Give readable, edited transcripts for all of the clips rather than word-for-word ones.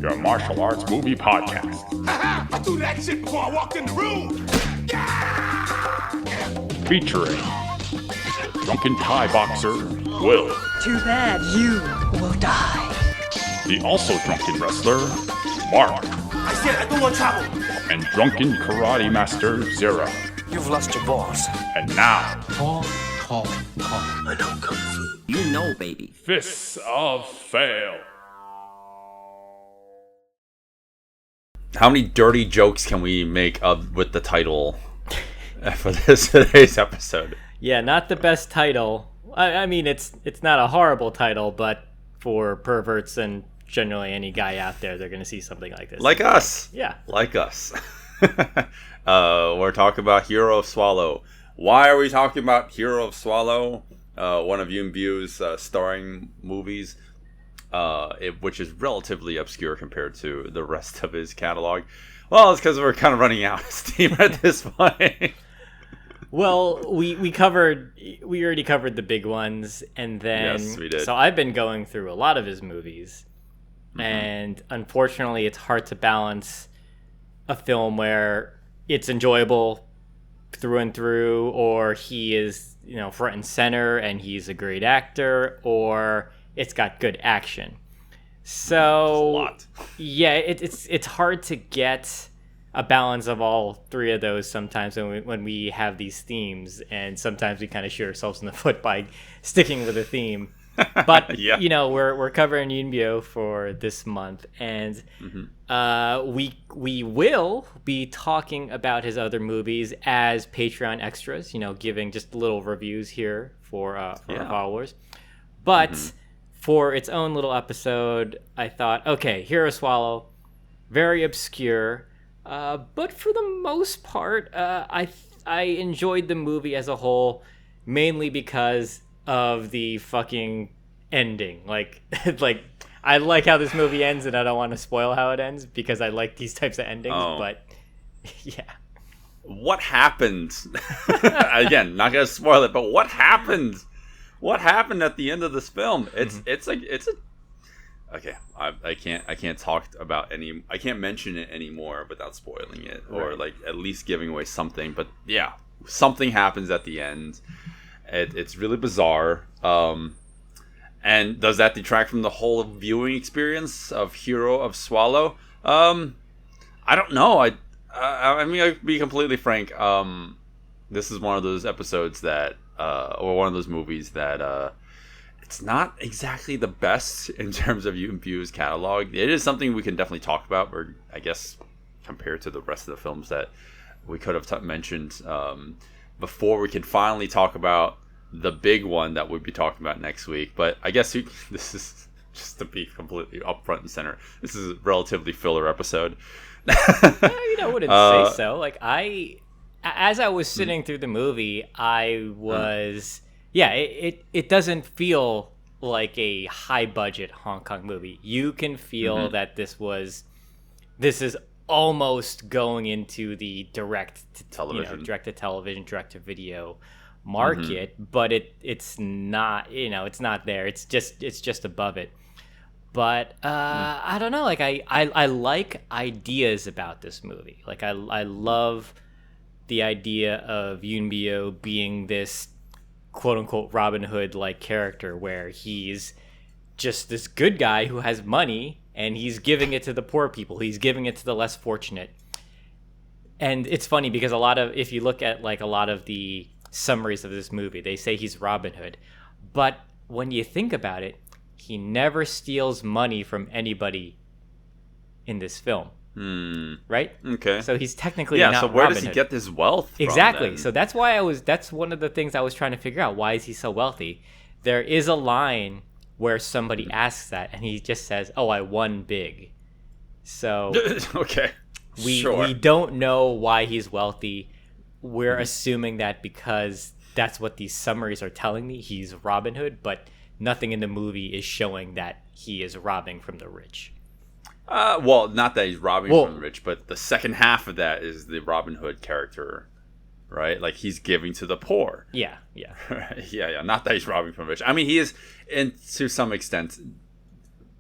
your martial arts movie podcast. I threw that shit before I walked in the room. Featuring drunken Thai boxer Will. Too bad you will die. The also drunken wrestler Mark. I said I don't want trouble. And drunken karate master Zero. You've lost your balls. And now, Tall. I know Kung Fu. You know, baby. Fists of Fail. How many dirty jokes can we make with the title for today's episode? Yeah, not the best title. I mean, it's not a horrible title, but for perverts and generally any guy out there, they're going to see something like this. Like us. Yeah. Like us. We're talking about Hero of Swallow. Why are we talking about Hero of Swallow? One of Yoonbyu's starring movies, which is relatively obscure compared to the rest of his catalog. Well, it's because we're kind of running out of steam at this point. Well, we already covered the big ones, and then yes, we did. So I've been going through a lot of his movies, and unfortunately, it's hard to balance a film where it's enjoyable through and through, or he is, front and center and he's a great actor, or it's got good action. So a lot. Yeah, it's hard to get a balance of all three of those sometimes when we have these themes, and sometimes we kind of shoot ourselves in the foot by sticking with a theme. But yeah. We're covering Yoonbyo for this month, and we will be talking about his other movies as Patreon extras. Giving just little reviews here for our followers. But for its own little episode, I thought, okay, Hero Swallow, very obscure, but for the most part, I enjoyed the movie as a whole, mainly because of the fucking ending. Like I like how this movie ends, and I don't want to spoil how it ends because I like these types of endings. But yeah, what happened? Again, not gonna spoil it, but what happened? What happened at the end of this film? Okay. I can't talk about I can't mention it anymore without spoiling it, or like at least giving away something. But yeah, something happens at the end. It's really bizarre. And does that detract from the whole viewing experience of Hero of Swallow? I don't know. I mean, I'll be completely frank. This is one of those episodes that, or one of those movies that, it's not exactly the best in terms of Yoonbyu's catalog. It is something we can definitely talk about, or I guess compared to the rest of the films that we could have mentioned before we can finally talk about the big one that we'll be talking about next week. But I guess this is just to be completely upfront and center. This is a relatively filler episode. I wouldn't say so. Like as I was sitting through the movie, I was, it doesn't feel like a high budget Hong Kong movie. You can feel that this is almost going into the direct to television, direct to video market, but it's not, it's not there. It's just above it. But I don't know, like I like ideas about this movie. Like I love the idea of Yoonbyo being this quote unquote Robin Hood like character, where he's just this good guy who has money and he's giving it to the poor people. He's giving it to the less fortunate. And it's funny because if you look at like a lot of the summaries of this movie, they say he's Robin Hood. But when you think about it, he never steals money from anybody in this film. Right? Okay. So he's technically not so where Robin does he Hood. get this wealth from, Exactly. then? So that's one of the things I was trying to figure out. Why is he so wealthy? There is a line where somebody asks that, and he just says, "Oh, I won big." So okay. we don't know why he's wealthy. We're assuming that because that's what these summaries are telling me, he's Robin Hood, but nothing in the movie is showing that he is robbing from the rich. Well, not that he's robbing from the rich, but the second half of that is the Robin Hood character, right? Like he's giving to the poor. Yeah. Yeah. Not that he's robbing from the rich. I mean, he is, and to some extent,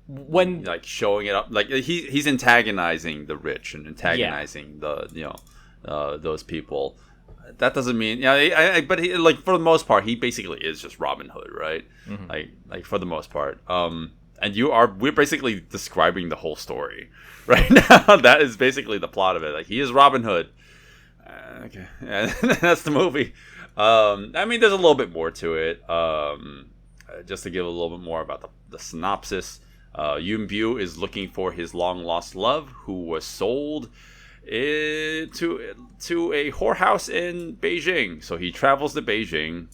when like showing it up, like he's antagonizing the rich and antagonizing those people. That doesn't mean but he, like, for the most part, he basically is just Robin Hood, right? Like for the most part. And we're basically describing the whole story right now. That is basically the plot of it. Like, he is Robin Hood. Okay, and that's the movie. I mean, there's a little bit more to it. Just to give a little bit more about the synopsis. Yun Bu is looking for his long lost love, who was sold to a whorehouse in Beijing. So he travels to Beijing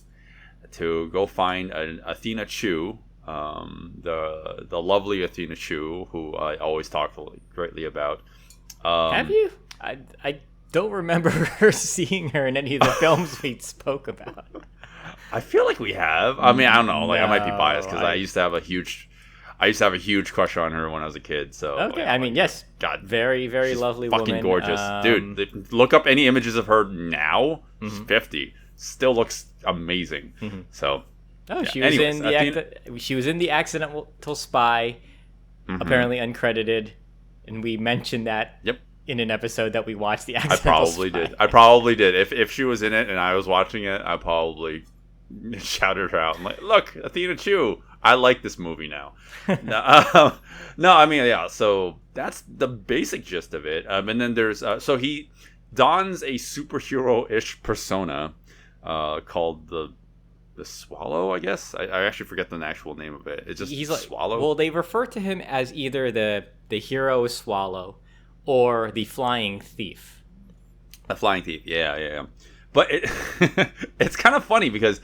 to go find Athena Chu, the lovely Athena Chu, who I always talk greatly about. Have you? I don't remember her seeing her in any of the films we spoke about. I feel like we have. I mean, I don't know. Like, I might be biased because I used to have a huge crush on her when I was a kid. So okay, I mean, yes, God, very, very lovely fucking woman. Gorgeous, dude. Look up any images of her now. She's 50, still looks amazing. So, she was she was in the Accidental Spy, apparently uncredited, and we mentioned that. Yep. In an episode that we watched, the Accidental Spy. I probably did. If she was in it and I was watching it, I probably shouted her out. I'm like, look, Athena Chu. I like this movie now. No, I mean, yeah. So that's the basic gist of it. And then there's so he dons a superhero-ish persona called the Swallow. I guess I actually forget the actual name of it. It's just He's Swallow. Well, they refer to him as either the hero Swallow or the Flying Thief. The Flying Thief, yeah. But it's kind of funny because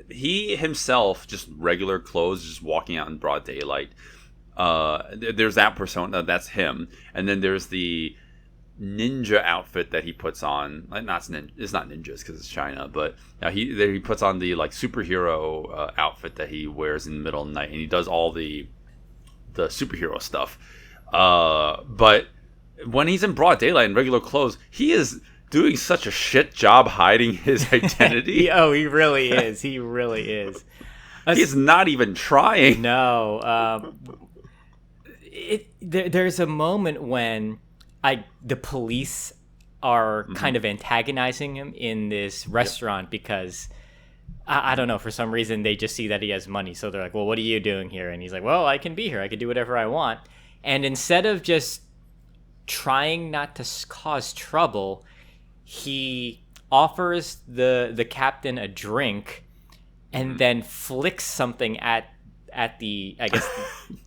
he himself, just regular clothes, just walking out in broad daylight. There's that persona, that's him. And then there's the ninja outfit that he puts on. Like, it's not ninjas because it's China, but he puts on the like superhero outfit that he wears in the middle of the night, and he does all the superhero stuff. But when he's in broad daylight in regular clothes, he is doing such a shit job hiding his identity. He really is. He really is. He's not even trying. No. There's a moment when the police are kind of antagonizing him in this restaurant because I don't know, for some reason they just see that he has money. So they're like, well, what are you doing here? And he's like, well, I can be here. I can do whatever I want. And instead of just trying not to cause trouble, he offers the captain a drink and then flicks something at the, I guess,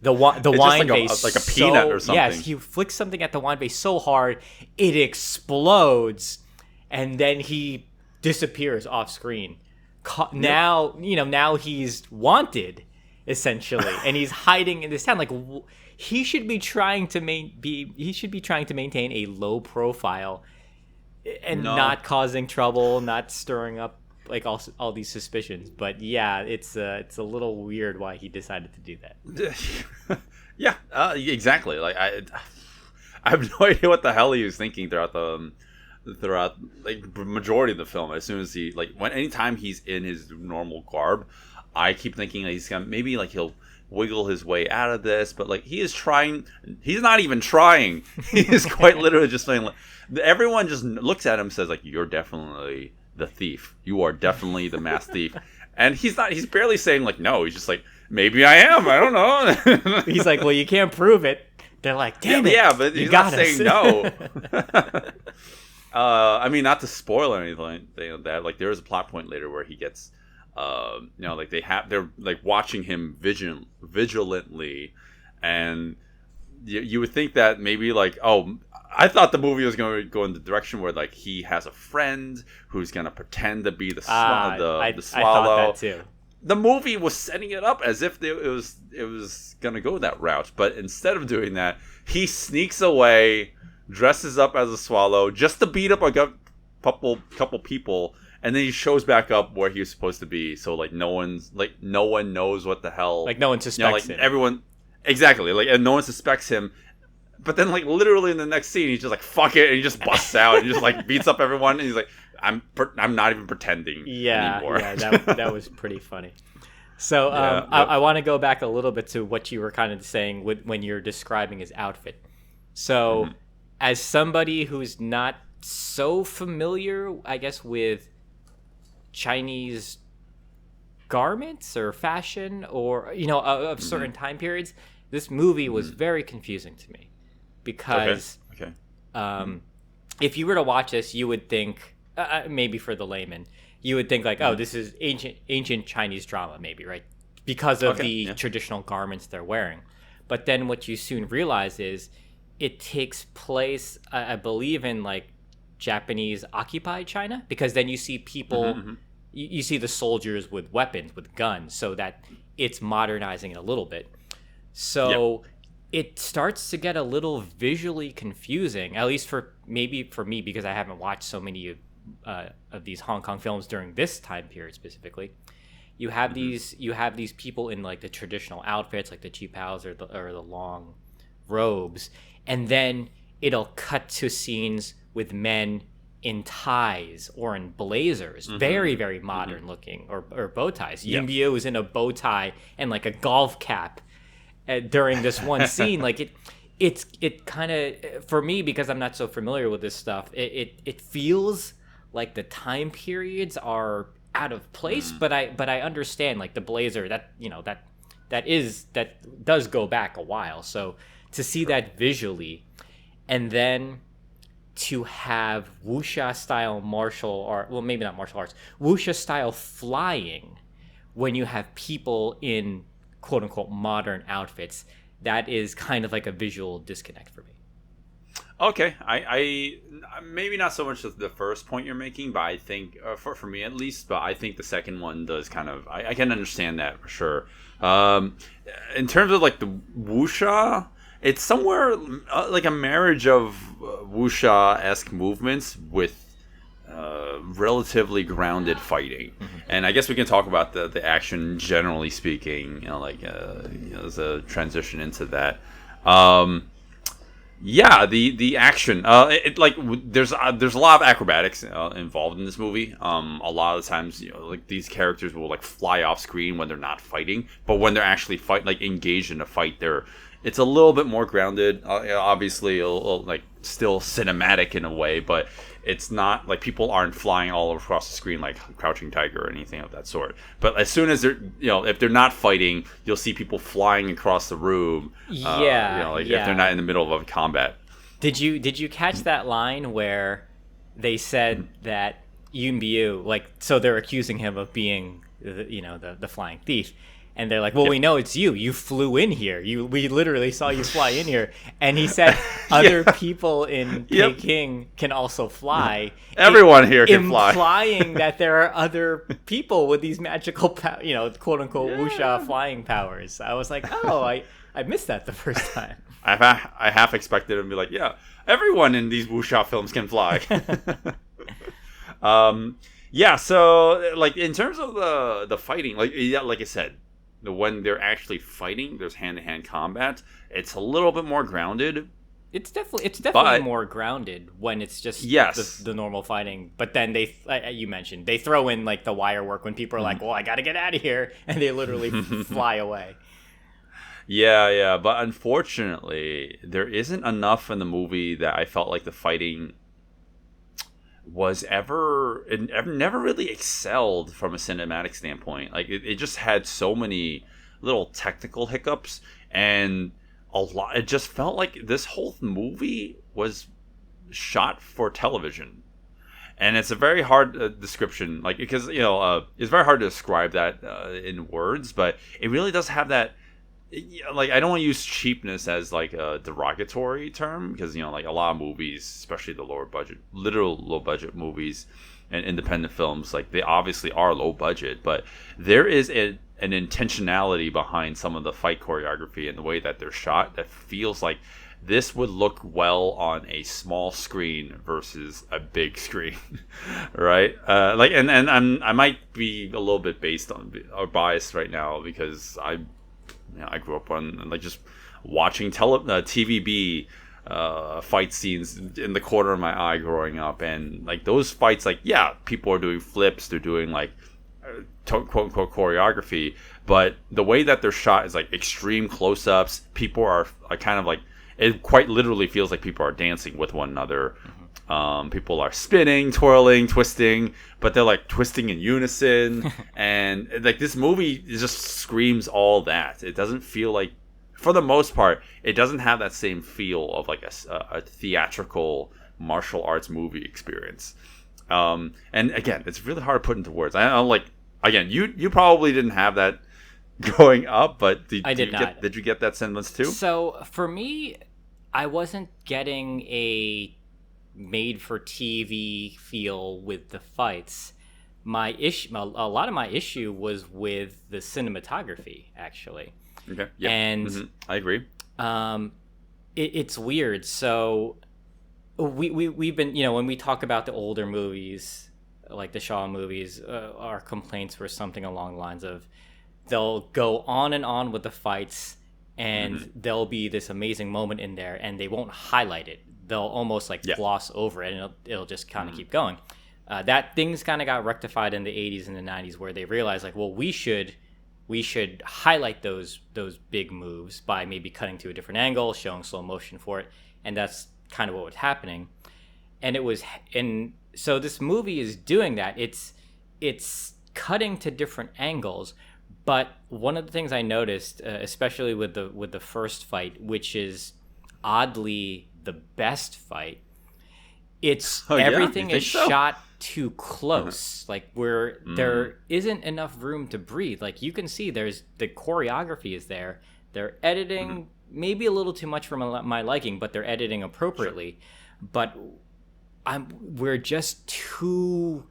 the wine vase. Like a peanut or something. Yes, he flicks something at the wine vase so hard it explodes, and then he disappears off screen. Now he's wanted, essentially, and he's hiding in this town. Like, he should be trying to maintain a low profile and not causing trouble, not stirring up like all these suspicions. But yeah, it's a little weird why he decided to do that. Yeah, exactly. Like, I have no idea what the hell he was thinking throughout like majority of the film. As soon as anytime he's in his normal garb, I keep thinking that he'll wiggle his way out of this, but like he's not even trying. He is quite literally just saying, like, everyone just looks at him and says, like, you're definitely the thief. You are definitely the masked thief. And he's barely saying, like, no. He's just like, maybe I am. I don't know. He's like, well, you can't prove it. They're like, damn it. Yeah, but he's not saying no. I mean, not to spoil anything like that. Like, there is a plot point later where he gets, like they're like watching him vigilantly, and you would think that maybe like, I thought the movie was going to go in the direction where like he has a friend who's going to pretend to be the swallow. I thought that too. The movie was setting it up as if it was going to go that route, but instead of doing that, he sneaks away, dresses up as a swallow just to beat up a couple people, and then he shows back up where he was supposed to be. So like no one knows what the hell. Like no one suspects him. Everyone, exactly. Like, and no one suspects him. But then like literally in the next scene, he's just like, fuck it, and he just busts out and just like beats up everyone. And he's like, I'm not even pretending anymore. Yeah, that was pretty funny. So Yeah, I want to go back a little bit to what you were kind of saying when you're describing his outfit. So, as somebody who's not so familiar, I guess, with Chinese garments or fashion or of certain time periods, this movie was very confusing to me because Okay. if you were to watch this, you would think maybe for the layman, you would think like, oh, this is ancient Chinese drama, maybe, right? Because of the traditional garments they're wearing. But then what you soon realize is it takes place, I believe, in like Japanese occupied China, because then you see people, you see the soldiers with weapons, with guns, so that it's modernizing it a little bit. So it starts to get a little visually confusing, at least for me, because I haven't watched so many of these Hong Kong films during this time period specifically. You have these people in like the traditional outfits, like the chipaos or the long robes, and then it'll cut to scenes with men in ties or in blazers, very, very modern looking, or bow ties. Yun Biu is in a bow tie and like a golf cap during this one scene. Like it kind of, for me, because I'm not so familiar with this stuff, it feels like the time periods are out of place, but I understand like the blazer that does go back a while. So to see that visually, and then to have wuxia style martial art, well, maybe not martial arts, wuxia style flying when you have people in quote unquote modern outfits, that is kind of like a visual disconnect for me. Okay, I maybe not so much the first point you're making, but I think for me at least, but I think the second one does kind of, I can understand that for sure. In terms of like the wuxia, it's somewhere like a marriage of wuxia-esque movements with relatively grounded fighting, and I guess we can talk about the action generally speaking. As a transition into that. Yeah, the action. There's a lot of acrobatics involved in this movie. A lot of the times, like these characters will like fly off screen when they're not fighting, but when they're actually engaged in a fight, it's a little bit more grounded. Obviously, a little, like still cinematic in a way, but it's not like people aren't flying all across the screen like Crouching Tiger or anything of that sort. But as soon as they're, if they're not fighting, you'll see people flying across the room. If they're not in the middle of a combat. Did you catch that line where they said that Yun Biu, like, so they're accusing him of being the flying thief, and they're like, well, we know it's you. You flew in here. We literally saw you fly in here. And he said other people in Peking can also fly. Everyone here can fly. Implying that there are other people with these magical, quote unquote, wuxia flying powers. I was like, oh, I missed that the first time. I half expected him to be like, yeah, everyone in these wuxia films can fly. So like in terms of the fighting, like I said, when they're actually fighting, there's hand-to-hand combat. It's a little bit more grounded. It's definitely more grounded when it's just the normal fighting. But then you mentioned, they throw in like the wire work when people are like, well, I got to get out of here. And they literally fly away. Yeah. But unfortunately, there isn't enough in the movie that I felt like the fighting was never really excelled from a cinematic standpoint. Like it just had so many little technical hiccups, and a lot. It just felt like this whole movie was shot for television, and it's a very hard description. Like because it's very hard to describe that in words, but it really does have that. Like I don't want to use cheapness as like a derogatory term, because like a lot of movies, especially the low budget movies and independent films, like they obviously are low budget, but there is an intentionality behind some of the fight choreography and the way that they're shot that feels like this would look well on a small screen versus a big screen, right? I might be a little bit biased right now because I grew up on like just watching TVB fight scenes in the corner of my eye growing up, and like those fights, like people are doing flips, they're doing like quote unquote choreography, but the way that they're shot is like extreme close-ups. People are kind of like, it quite literally feels like people are dancing with one another. People are spinning, twirling, twisting, but they're like twisting in unison. And like this movie just screams all that. It doesn't feel like, for the most part, it doesn't have that same feel of like a theatrical martial arts movie experience. And again, it's really hard to put into words. I like, again, you probably didn't have that growing up, but did you get that semblance too? So for me, I wasn't getting a made-for-TV feel with the fights. My issue, a lot of my issue was with the cinematography, actually. Okay. Yeah. And I agree. It's weird. So we've been, when we talk about the older movies, like the Shaw movies, our complaints were something along the lines of they'll go on and on with the fights, and there'll be this amazing moment in there, and they won't highlight it. They'll almost gloss over it, and it'll just kind of keep going. That things kind of got rectified in the 80s and the 90s, where they realized like, well, we should highlight those big moves by maybe cutting to a different angle, showing slow motion for it, and that's kind of what was happening. And so this movie is doing that. It's cutting to different angles, but one of the things I noticed, especially with the first fight, which is oddly the best fight, it's everything is shot too close, like where there isn't enough room to breathe. Like you can see the choreography is there. They're editing maybe a little too much for my liking, but they're editing appropriately. But we're just too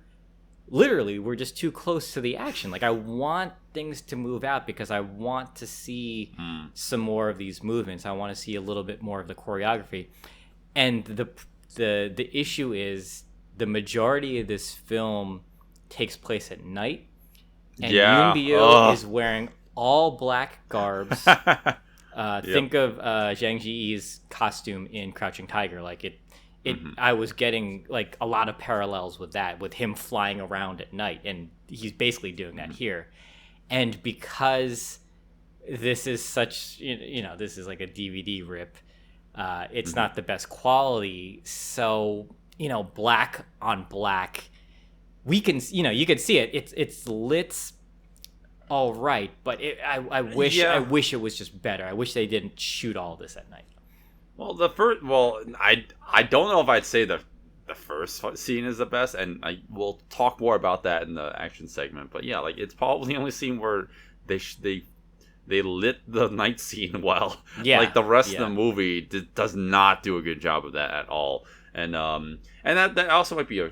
close to the action. Like I want things to move out because I want to see some more of these movements. I want to see a little bit more of the choreography. And the issue is the majority of this film takes place at night, and Yoon Bio is wearing all black garbs. Think of Zhang Ziyi's costume in Crouching Tiger. Like it I was getting like a lot of parallels with that, with him flying around at night, and he's basically doing that here. And because this is such, this is like a DVD rip, it's not the best quality. So, black on black, we can, you can see it. It's lit all right, but I wish it was just better. I wish they didn't shoot all this at night. Well, I don't know if I'd say the first scene is the best, and I will talk more about that in the action segment. But yeah, like it's probably the only scene where they lit the night scene well. Yeah, like the rest of the movie does not do a good job of that at all. And that also might be a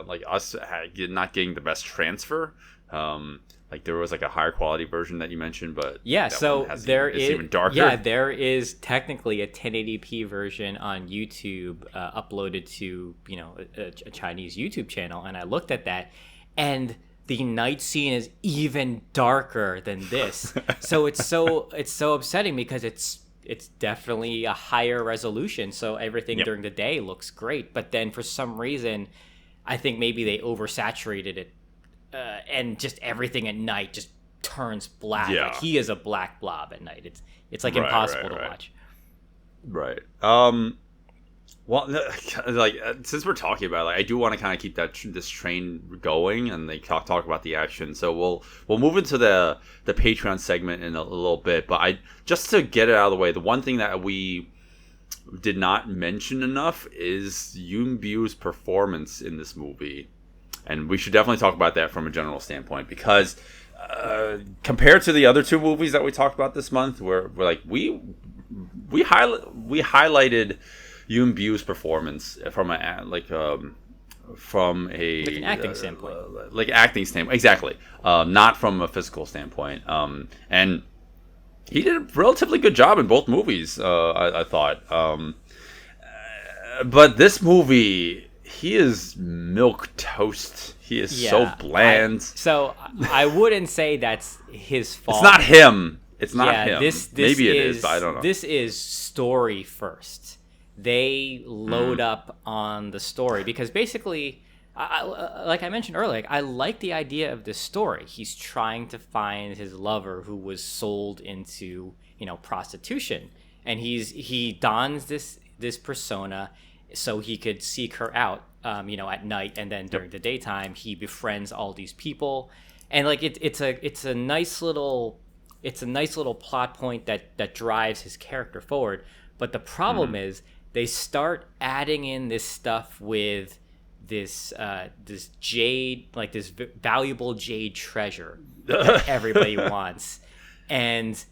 like us not getting the best transfer. Like there was like a higher quality version that you mentioned, but so it's even darker. Yeah, there is technically a 1080p version on YouTube uploaded to a Chinese YouTube channel, and I looked at that, and the night scene is even darker than this. So it's so upsetting because it's definitely a higher resolution, so everything during the day looks great, but then for some reason, I think maybe they oversaturated it. And just everything at night just turns black. Yeah. Like he is a black blob at night. It's like impossible to watch. Right. Well, like since we're talking about it, like, I do want to kind of keep this train going, and they talk about the action. So we'll move into the Patreon segment in a little bit. But just to get it out of the way, the one thing that we did not mention enough is Yoon Bio's performance in this movie. And we should definitely talk about that from a general standpoint, because compared to the other two movies that we talked about this month, we're like we highlighted Yoon Bio's performance from an acting standpoint, exactly, not from a physical standpoint. And he did a relatively good job in both movies, I thought. But this movie, he is milk toast. He is so bland. I wouldn't say that's his fault. It's not him. It's not him. Maybe it is, but I don't know. This is story first. They load up on the story because basically like I mentioned earlier, like, I like the idea of this story. He's trying to find his lover who was sold into, prostitution, and he dons this persona so he could seek her out, at night, and then during the daytime he befriends all these people, and like it's a nice little plot point that drives his character forward. But the problem is they start adding in this stuff with this jade, like this valuable jade treasure that everybody wants, and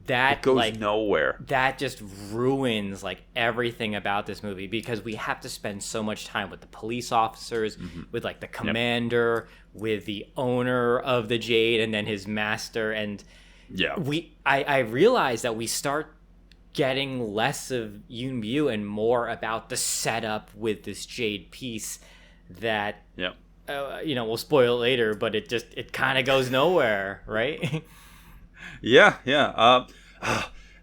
that it goes nowhere. That just ruins like everything about this movie, because we have to spend so much time with the police officers, with like the commander, with the owner of the jade, and then his master. And I realize that we start getting less of Yoon Bu and more about the setup with this jade piece that we'll spoil it later, but it kind of goes nowhere, right?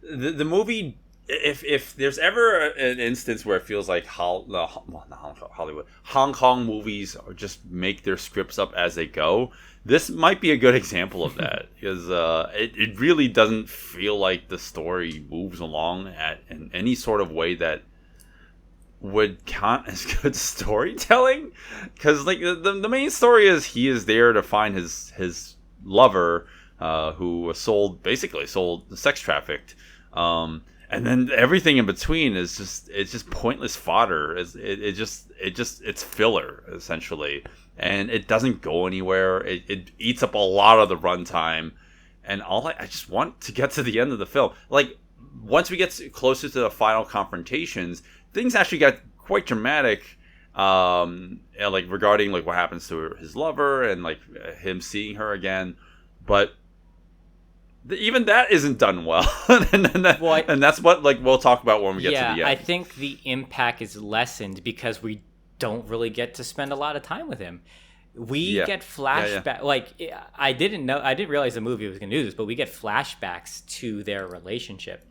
The movie, if there's ever an instance where it feels like Hong Kong movies just make their scripts up as they go, this might be a good example of that, because it really doesn't feel like the story moves along in any sort of way that would count as good storytelling. Because like the main story is he is there to find his lover, who was basically sold, sex trafficked, and then everything in between is just pointless fodder. It's filler essentially, and it doesn't go anywhere. It eats up a lot of the runtime, and I just want to get to the end of the film. Like, once we get closer to the final confrontations, things actually got quite dramatic, and like regarding like what happens to his lover and like him seeing her again, but even that isn't done well. and that's what like we'll talk about when we get to the end. I think the impact is lessened because we don't really get to spend a lot of time with him. We get flashback. Like, I didn't realize the movie was going to do this, but we get flashbacks to their relationship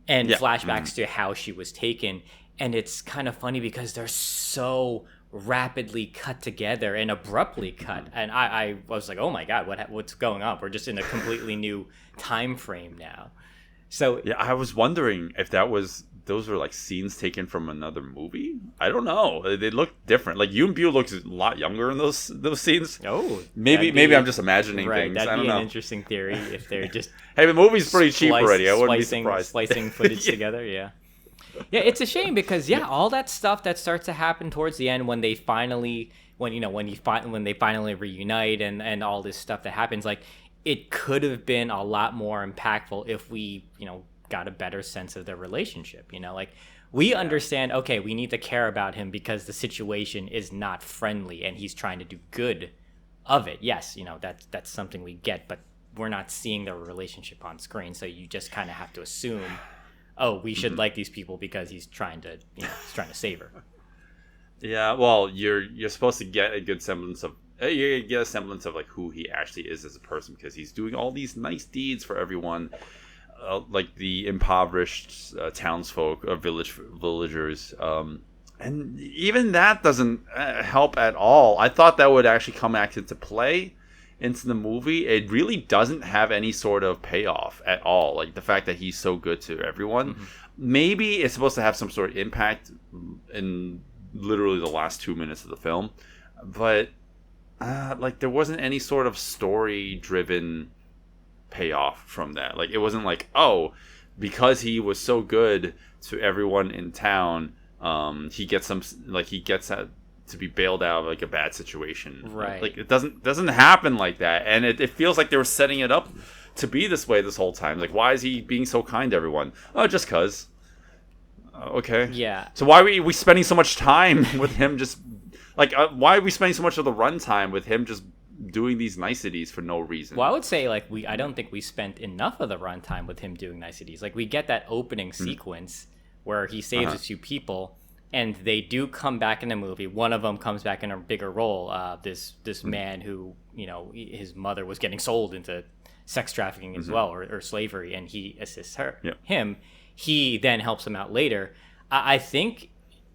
and flashbacks to how she was taken. And it's kind of funny because they're so rapidly cut together and abruptly cut, and I was like, oh my god, what's going on? We're just in a completely new time frame now. So I was wondering if those were like scenes taken from another movie. I don't know, they look different. Like Yoon Bu looks a lot younger in those scenes. Maybe I'm just imagining things. That'd be an interesting theory if they're just hey, the movie's pretty cheap already. I wouldn't be surprised. Splicing footage together. Yeah, it's a shame because all that stuff that starts to happen towards the end when they finally reunite and all this stuff that happens, like, it could have been a lot more impactful if we got a better sense of their relationship. Like, we understand, okay, we need to care about him because the situation is not friendly and he's trying to do good of it. Yes, that's something we get, but we're not seeing their relationship on screen, so you just kind of have to assume, oh, we should like these people because he's trying to save her. Yeah, well, you're supposed to get a good semblance of like who he actually is as a person, because he's doing all these nice deeds for everyone, like the impoverished townsfolk or villagers, and even that doesn't help at all. I thought that would actually come back into play into the movie. It really doesn't have any sort of payoff at all. Like the fact that he's so good to everyone, maybe it's supposed to have some sort of impact in literally the last 2 minutes of the film, but like there wasn't any sort of story driven payoff from that. Like it wasn't like, oh, because he was so good to everyone in town, he gets to be bailed out of like a bad situation, right? Like it doesn't happen like that, and it feels like they were setting it up to be this way this whole time. Like, why is he being so kind to everyone? Oh, just cause. Okay. Yeah. So why are we spending so much time with him? Just like why are we spending so much of the runtime with him just doing these niceties for no reason? Well, I would say like I don't think we spent enough of the runtime with him doing niceties. Like we get that opening sequence where he saves a few people. And they do come back in the movie. One of them comes back in a bigger role. This man who, his mother was getting sold into sex trafficking as well, or slavery, and he assists him. He then helps him out later. I think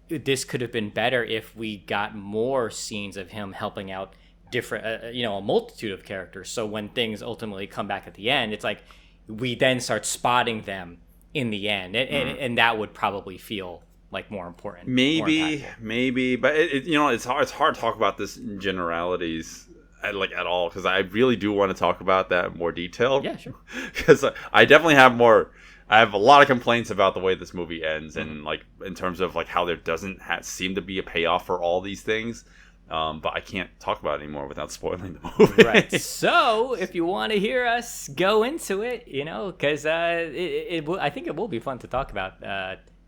this could have been better if we got more scenes of him helping out different, a multitude of characters. So when things ultimately come back at the end, it's like we then start spotting them in the end, and that would probably feel like more important. Maybe, but it's hard to talk about this in generalities at all, because I really do want to talk about that in more detail. Yeah, sure. Because I definitely have more. I have a lot of complaints about the way this movie ends, and in terms of how there doesn't seem to be a payoff for all these things. But I can't talk about it anymore without spoiling the movie. Right. So if you want to hear us go into it, because I think it will be fun to talk about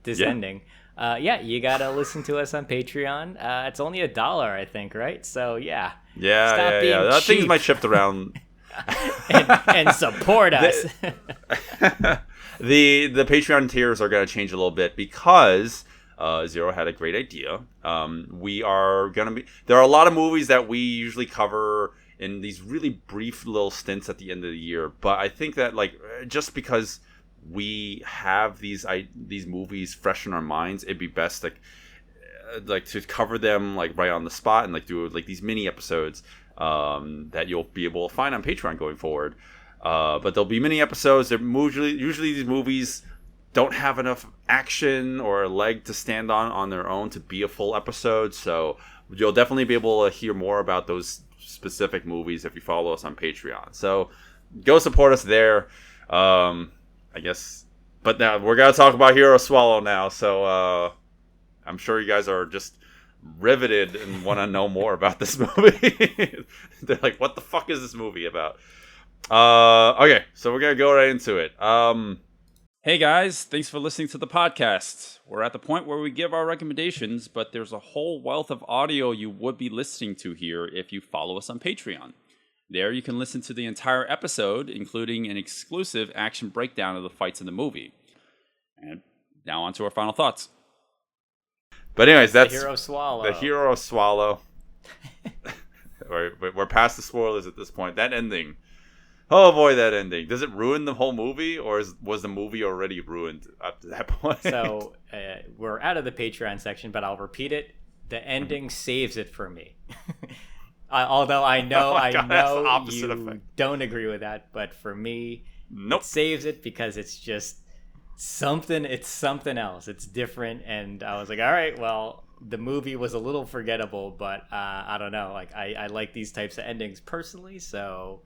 this ending. You gotta listen to us on Patreon. It's only $1, I think, right? So yeah. Stop being cheap. Things might shift around. and support us. The Patreon tiers are going to change a little bit because Zero had a great idea. There are a lot of movies that we usually cover in these really brief little stints at the end of the year, but I think that just because we have these movies fresh in our minds, it'd be best to cover them right on the spot and do these mini episodes that you'll be able to find on Patreon going forward. But there'll be mini episodes. Usually these movies don't have enough action or a leg to stand on their own to be a full episode. So you'll definitely be able to hear more about those specific movies if you follow us on Patreon. So go support us there. I guess. But now we're going to talk about Hero Swallow now. So I'm sure you guys are just riveted and want to know more about this movie. They're like, what the fuck is this movie about? Okay, so we're going to go right into it. Hey guys, thanks for listening to the podcast. We're at the point where we give our recommendations, but there's a whole wealth of audio you would be listening to here if you follow us on Patreon. There you can listen to the entire episode, including an exclusive action breakdown of the fights in the movie. And now on to our final thoughts. But anyways, that's the Hero Swallow. The Hero Swallow. We're past the spoilers at this point. That ending. Oh boy, that ending. Does it ruin the whole movie, or was the movie already ruined up to that point? So we're out of the Patreon section, but I'll repeat it. The ending saves it for me. Although I know you effect. Don't agree with that, but for me, Nope. It saves it because it's just something. It's something else. It's different, and I was like, all right, well, the movie was a little forgettable, but I don't know. I like these types of endings personally, so.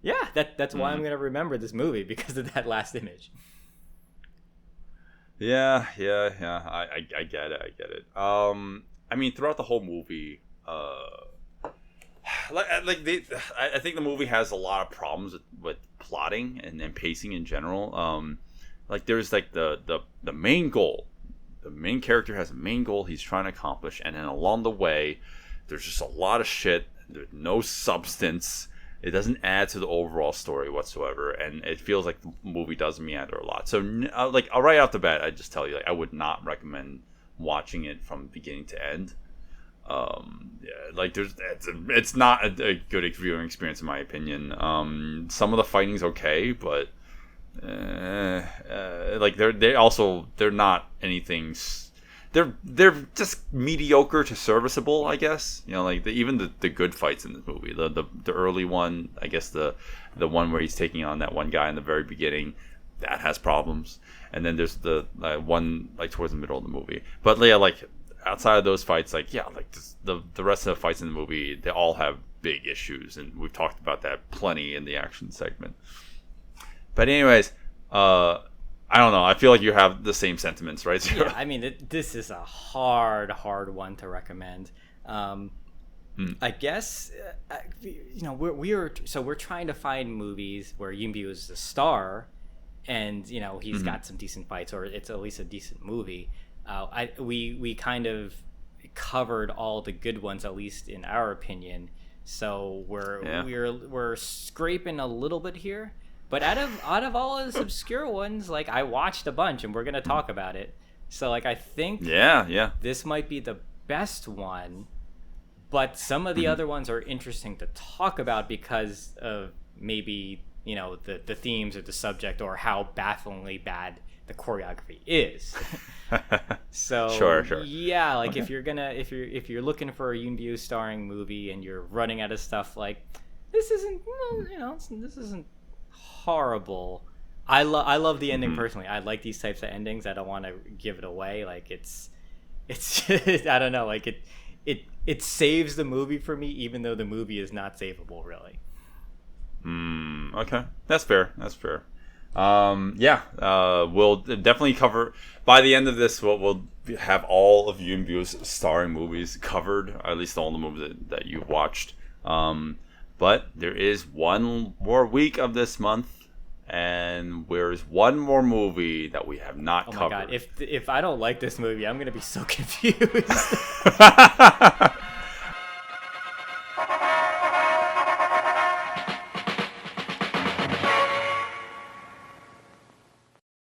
Yeah, that's why I'm going to remember this movie, because of that last image. Yeah. I get it. I mean, throughout the whole movie, I think the movie has a lot of problems with plotting and pacing in general. There's the main goal. The main character has a main goal he's trying to accomplish, and then along the way, there's just a lot of shit. There's no substance. It doesn't add to the overall story whatsoever, and it feels like the movie does meander a lot. So, right off the bat, I just tell you, I would not recommend watching it from beginning to end. It's not a good viewing experience in my opinion. Some of the fighting's okay, but they're not anything. They're just mediocre to serviceable, I guess. Even the good fights in this movie, the early one, I guess the one where he's taking on that one guy in the very beginning, that has problems. And then there's the one towards the middle of the movie. But outside of those fights, the rest of the fights in the movie, they all have big issues, and we've talked about that plenty in the action segment. But anyways, I don't know. I feel like you have the same sentiments, right? Yeah, I mean, this is a hard one to recommend. I guess we're trying to find movies where Yimbu is the star, and he's got some decent fights, or it's at least a decent movie. We kind of covered all the good ones, at least in our opinion. So we're scraping a little bit here. But out of all of those obscure ones, I watched a bunch, and we're gonna talk about it. So I think this might be the best one, but some of the other ones are interesting to talk about because of maybe the themes or the subject or how bafflingly bad the choreography is. So Sure. yeah, like if you're looking for a Yoon Byung starring movie and you're running out of stuff, like this isn't this isn't horrible. I love the ending personally. I like these types of endings. I don't want to give it away. Like it's I don't know. Like it saves the movie for me, even though the movie is not savable really. Okay, that's fair. We'll definitely cover by the end of this. We'll have all of Yoon Byung's starring movies covered, or at least all the movies that you've watched. But there is one more week of this month, and there's one more movie that we have not covered. Oh my god! If I don't like this movie, I'm gonna be so confused.